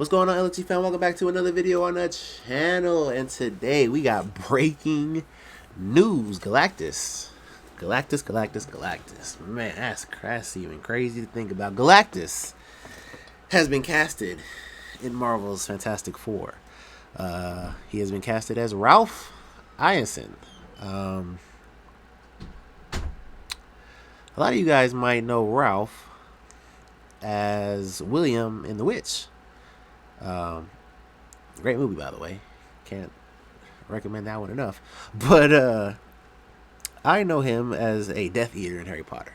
What's going on, LG fam? Welcome back to another video on the channel. And today we got breaking news. Galactus. Man, that's even crazy to think about. Galactus has been casted in Marvel's Fantastic Four. He has been casted as Ralph Ineson. A lot of you guys might know Ralph as William in The Witch. Great movie, by the way. Can't recommend that one enough. But I know him as a Death Eater in Harry Potter.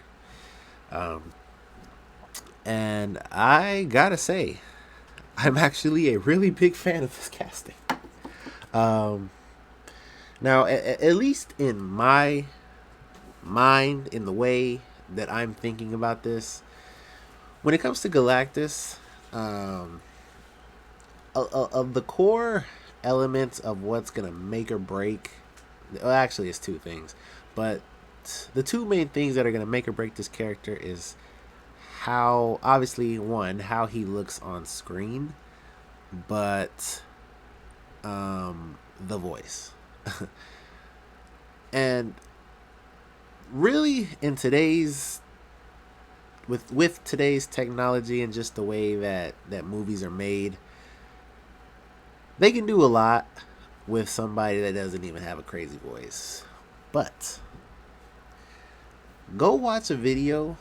And I gotta say, I'm actually a really big fan of this casting. Now, at least in my mind, in the way that I'm thinking about this, when it comes to Galactus, of the core elements of what's gonna make or break, well, actually it's two things, but the two main things that are gonna make or break this character is how, obviously, one, how he looks on screen, but the voice. And really, in today's with today's technology and just the way that movies are made, they can do a lot with somebody that doesn't even have a crazy voice. But go watch a video,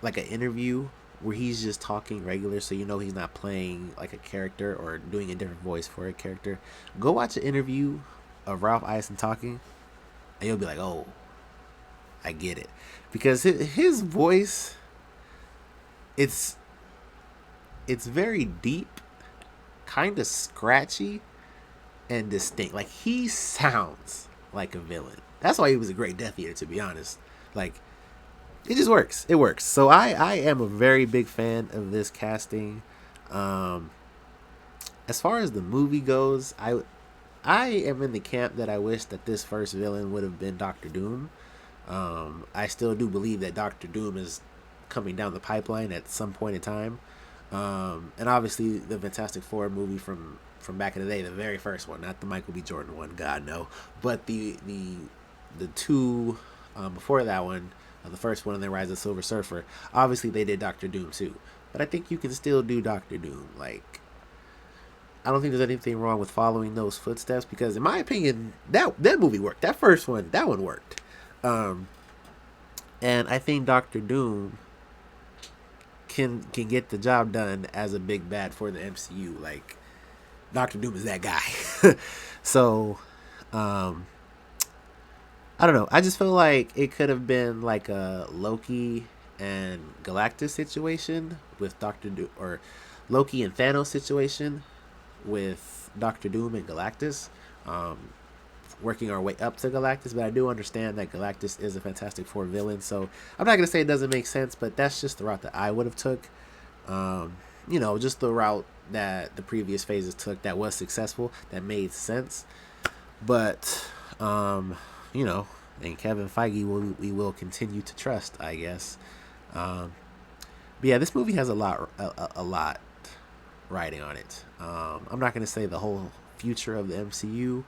like an interview, where he's just talking regular, so you know he's not playing like a character or doing a different voice for a character. Go watch an interview of Ralph Ineson talking, and you'll be like, oh, I get it. Because his voice, it's very deep, kind of scratchy, and distinct. Like, he sounds like a villain. That's why he was a great Death Eater, to be honest. Like, it just works. It works. So I am a very big fan of this casting. As far as the movie goes, I am in the camp that I wish that this first villain would have been Doctor Doom. I still do believe that Doctor Doom is coming down the pipeline at some point in time. And obviously the Fantastic Four movie from back in the day, the very first one, not the Michael B. Jordan one, God no, but the two before that one, the first one and then Rise of the Silver Surfer. Obviously they did Doctor Doom too, but I think you can still do Doctor Doom. Like, I don't think there's anything wrong with following those footsteps, because in my opinion that movie worked. That first one, that one worked. And I think Doctor Doom can get the job done as a big bad for the MCU. Like, Doctor Doom is that guy. So I don't know. I just feel like it could have been like a Loki and Galactus situation with Doctor Doom, or Loki and Thanos situation with Doctor Doom and Galactus. Working our way up to Galactus, but I do understand that Galactus is a Fantastic Four villain, so I'm not gonna say it doesn't make sense, but that's just the route that I would have took. Just the route that the previous phases took that was successful, that made sense. But and Kevin Feige we will continue to trust, I guess. But yeah, this movie has a lot riding on it. I'm not gonna say the whole future of the MCU.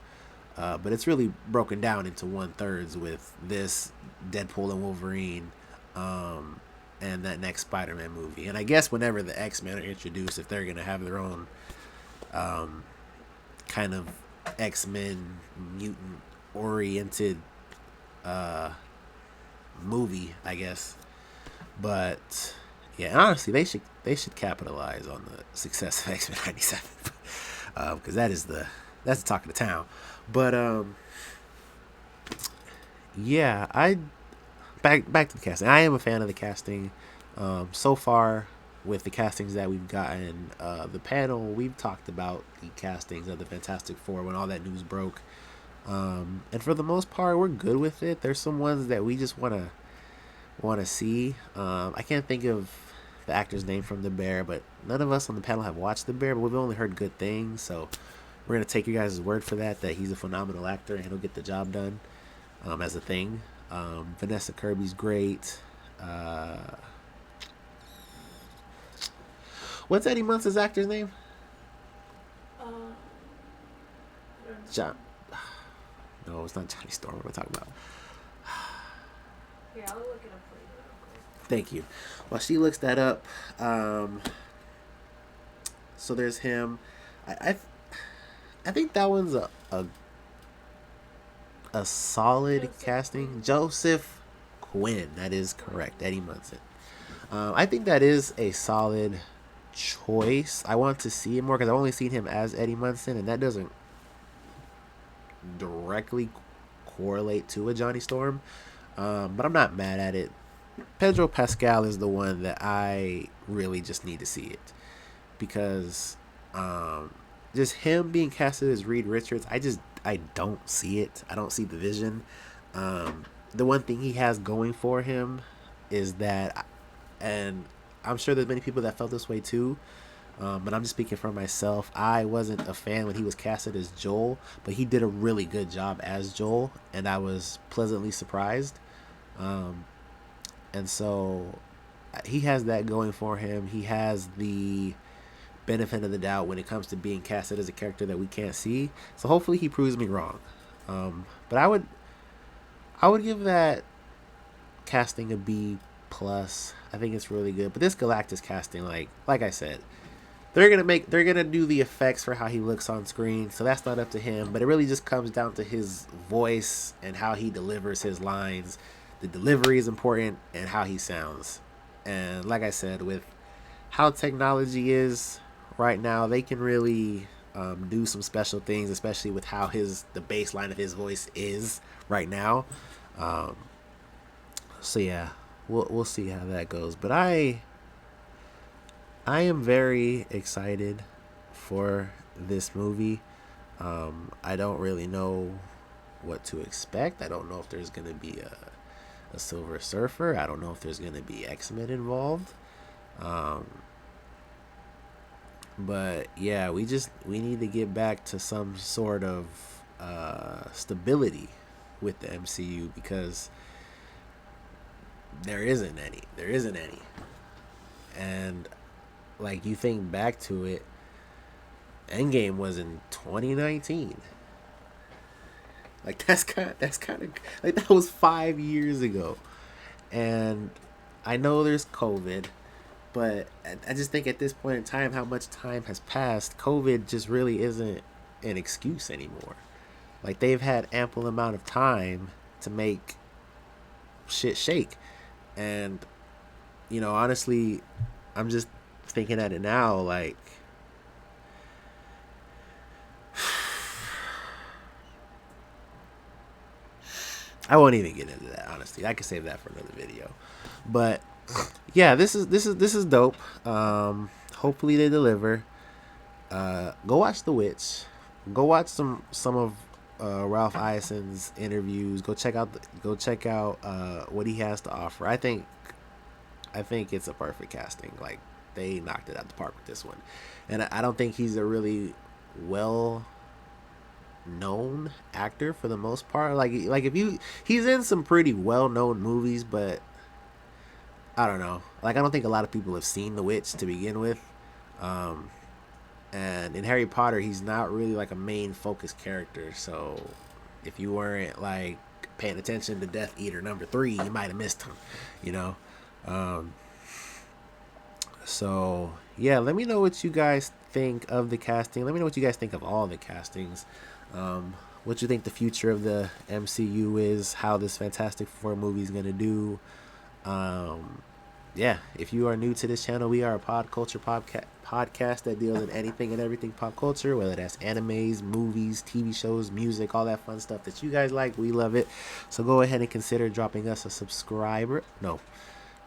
But it's really broken down into 1/3 with this Deadpool and Wolverine, and that next Spider-Man movie. And I guess whenever the X-Men are introduced, if they're gonna have their own kind of X-Men mutant oriented movie, I guess. But yeah, honestly, they should capitalize on the success of X-Men '97, because that's the talk of the town. But yeah, back to the casting. I am a fan of the casting. So far, with the castings that we've gotten, the panel, we've talked about the castings of the Fantastic Four when all that news broke. And for the most part, we're good with it. There's some ones that we just wanna see. I can't think of the actor's name from The Bear, but none of us on the panel have watched The Bear, but we've only heard good things, so we're going to take you guys' word for that he's a phenomenal actor and he'll get the job done, as a thing. Vanessa Kirby's great. What's Eddie Munster's actor's name? John. No, it's not Johnny Storm. What am I talking about? Here, I'll look it up for you real quick. Thank you. While she looks that up, so there's him. I I think that one's a solid Joseph casting. Quinn. Joseph Quinn. That is correct. Eddie Munson. I think that is a solid choice. I want to see it more because I've only seen him as Eddie Munson, and that doesn't directly correlate to a Johnny Storm. But I'm not mad at it. Pedro Pascal is the one that I really just need to see it because just him being casted as Reed Richards, I don't see it. I don't see the vision. The one thing he has going for him is that, and I'm sure there's many people that felt this way too. But I'm just speaking for myself. I wasn't a fan when he was casted as Joel, but he did a really good job as Joel, and I was pleasantly surprised. Um, and so he has that going for him. He has the benefit of the doubt when it comes to being casted as a character that we can't see. So hopefully he proves me wrong. But I would give that casting a B plus. I think it's really good. But this Galactus casting, like I said, they're gonna do the effects for how he looks on screen, so that's not up to him. But it really just comes down to his voice and how he delivers his lines. The delivery is important and how he sounds. And like I said, with how technology is right now, they can really do some special things, especially with how the baseline of his voice is right now. Um, so yeah, we'll see how that goes. But I am very excited for this movie. I don't really know what to expect. I don't know if there's gonna be a Silver Surfer. I don't know if there's gonna be X-Men involved. Um, but yeah, we need to get back to some sort of stability with the MCU because there isn't any. There isn't any. And like you think back to it, Endgame was in 2019. Like that's kind of like that was 5 years ago, and I know there's COVID, but I just think at this point in time, how much time has passed, COVID just really isn't an excuse anymore. Like they've had ample amount of time to make shit shake, and honestly, I'm just thinking at it now, like I won't even get into that. Honestly, I could save that for another video. But yeah, this is dope. Hopefully they deliver. Go watch The Witch. Go watch some of Ralph Iason's interviews. Go check out what he has to offer. I think it's a perfect casting. Like they knocked it out the park with this one, and I don't think he's a really well known actor for the most part. Like if you he's in some pretty well known movies, but I don't know. Like I don't think a lot of people have seen The Witch to begin with. Um, and in Harry Potter, he's not really like a main focus character. So if you weren't like paying attention to Death Eater #3, you might have missed him. You know. Um, so yeah, let me know what you guys think of the casting. Let me know what you guys think of all the castings. What you think the future of the MCU is, how this Fantastic Four movie is gonna do. Um, yeah, if you are new to this channel, we are a pod culture podcast that deals in anything and everything pop culture, whether that's animes, movies, TV shows, music, all that fun stuff that you guys like. We love it. So go ahead and consider dropping us a subscriber. No,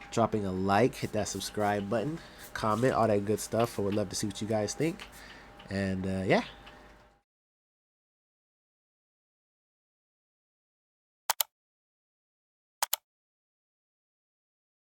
dropping a like, hit that subscribe button, comment, all that good stuff. I would love to see what you guys think. And yeah,